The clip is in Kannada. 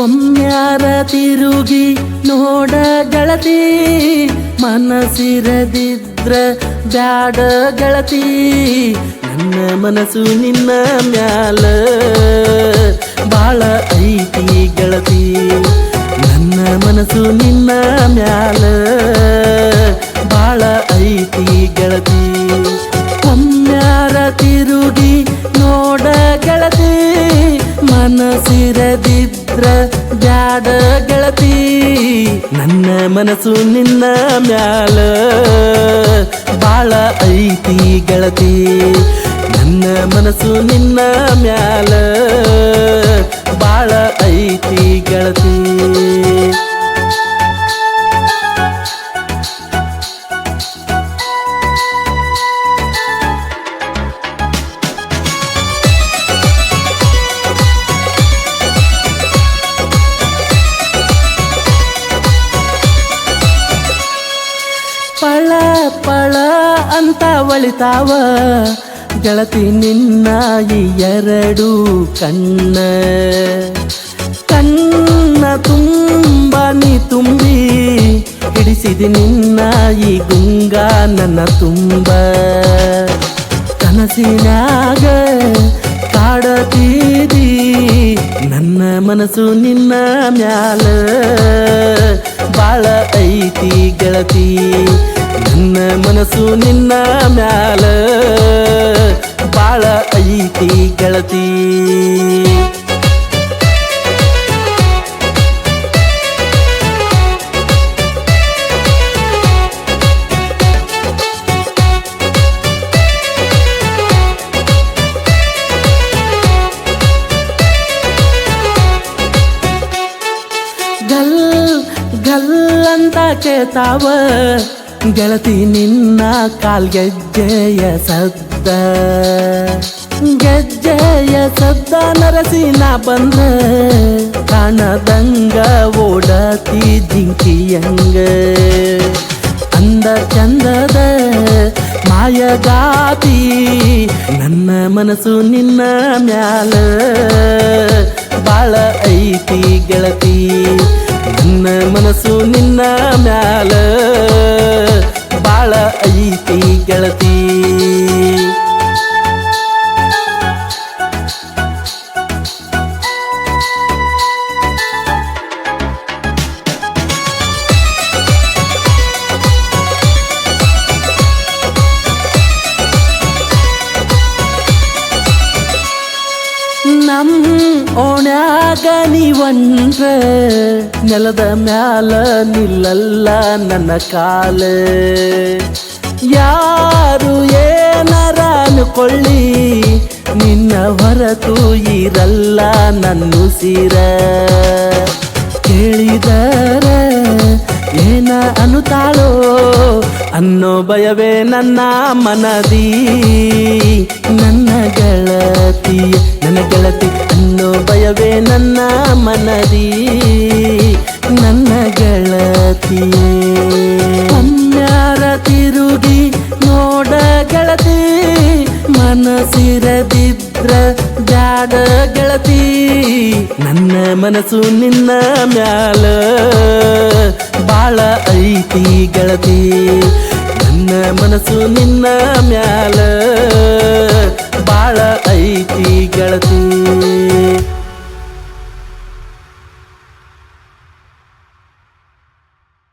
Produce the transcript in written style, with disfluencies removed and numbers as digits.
ಒಮ್ಮ್ಯಾರ ತಿರುಗಿ ನೋಡ ಗೆಳತಿ ಮನಸಿರದಿದ್ರ ಬ್ಯಾಡ ಗೆಳತಿ ನನ್ನ ಮನಸ್ಸು ನಿನ್ನ ಮ್ಯಾಲ ಬಾಳ ಐತಿ ಗೆಳತಿ ನನ್ನ ಮನಸ್ಸು ನಿನ್ನ ಮ್ಯಾಲ ಬಾಳ ಐತಿ ಗೆಳತಿ ಒಮ್ಮ್ಯಾರ ತಿರುಗಿ ನೋಡ ಗೆಳತಿ ಮನಸಿರದಿದ್ರ ಬ್ಯಾಡ ಗೆಳತಿ ನನ್ನ ಮನಸ್ಸು ನಿನ್ನ ಮ್ಯಾಲ ಬಾಳ ಐತಿ ಗೆಳತಿ ನನ್ನ ಮನಸ್ಸು ನಿನ್ನ ಮ್ಯಾಲ ಬಾಳ ಐತಿ ಗೆಳತಿ ಪಳ ಪಳ ಅಂತ ಒಳಿತಾವ ಗೆಳತಿ ನಿನ್ನ ಈ ಎರಡು ಕಣ್ಣ ಕಣ್ಣ ತುಂಬ ನೀ ತುಂಬಿ ಹಿಡಿಸಿದಿ ನಿನ್ನ ಈ ಗುಂಗ ನನ್ನ ತುಂಬ ಕನಸಿನಾಗ ಕಾಡತೀದಿ ನನ್ನ ಮನಸ್ಸು ನಿನ್ನ ಮ್ಯಾಲ ಬಾಳ ಐತಿ ಗೆಳತಿ ನನ್ನ ಮನಸ್ಸು ನಿನ್ನ ಮ್ಯಾಲ ಬಾಳ ಐತಿ ಗೆಳತಿ ಗಲ್ ಗಲ್ ಅಂತ ಕೇಳ್ತಾವ ಗೆಳತಿ ನಿನ್ನ ಕಾಲ್ಗೆಜ್ಜೆಯ ಸದ್ದ ಗೆಜ್ಜೆಯ ಸದ್ದ ನರಸಿನ ಬಂದ್ರ ಕಾಣದಂಗ ಓಡತಿ ಜಿಂಕಿಯಂಗ ಅಂದ ಚಂದದ ಮಾಯಗಾತಿ ನನ್ನ ಮನಸ್ಸು ನಿನ್ನ ಮ್ಯಾಲ ಬಾಳ ಐತಿ ಗೆಳತಿ ನನ್ನ ಮನಸ್ಸು ನಿನ್ನ ಮ್ಯಾಲ ಬಾಳ ಐತಿ ಗೆಳತಿ ನಮ್ ಓಣ್ಯಾಗ ನೀವಂದ್ರ ನೆಲದ ಮ್ಯಾಲ ನಿಲ್ಲಲ್ಲ ನನ್ನ ಕಾಲ ಯಾರು ಏನಾರ ಅನ್ಕೊಳ್ಳಿ ನಿನ್ನ ಹೊರತು ಇರಲ್ಲ ನನ್ನುಸಿರ ಕೇಳಿದರ ಏನ ಅನ್ನುತ್ತಾಳೋ ಅನ್ನೋ ಭಯವೇ ನನ್ನ ಮನದಿ ನನ್ನ ಗೆಳತಿ ಅನ್ನೋ ಭಯವೇ ನನ್ನ ಮನದಿ ನನ್ನ ಗೆಳತಿ ಒಮ್ಮ್ಯಾರ ತಿರುಗಿ ನೋಡ ಗೆಳತಿ ಮನಸಿರದಿದ್ರ ಬ್ಯಾಡ ಗೆಳತಿ ನನ್ನ ಮನಸ್ಸು ನಿನ್ನ ಮ್ಯಾಲ ಬಾಳ ಐತಿ ಗೆಳತಿ ನನ್ನ ಮನಸ್ಸು ನಿನ್ನ ಮ್ಯಾಲ ಬಾಳ ಐತಿ ಗೆಳತಿ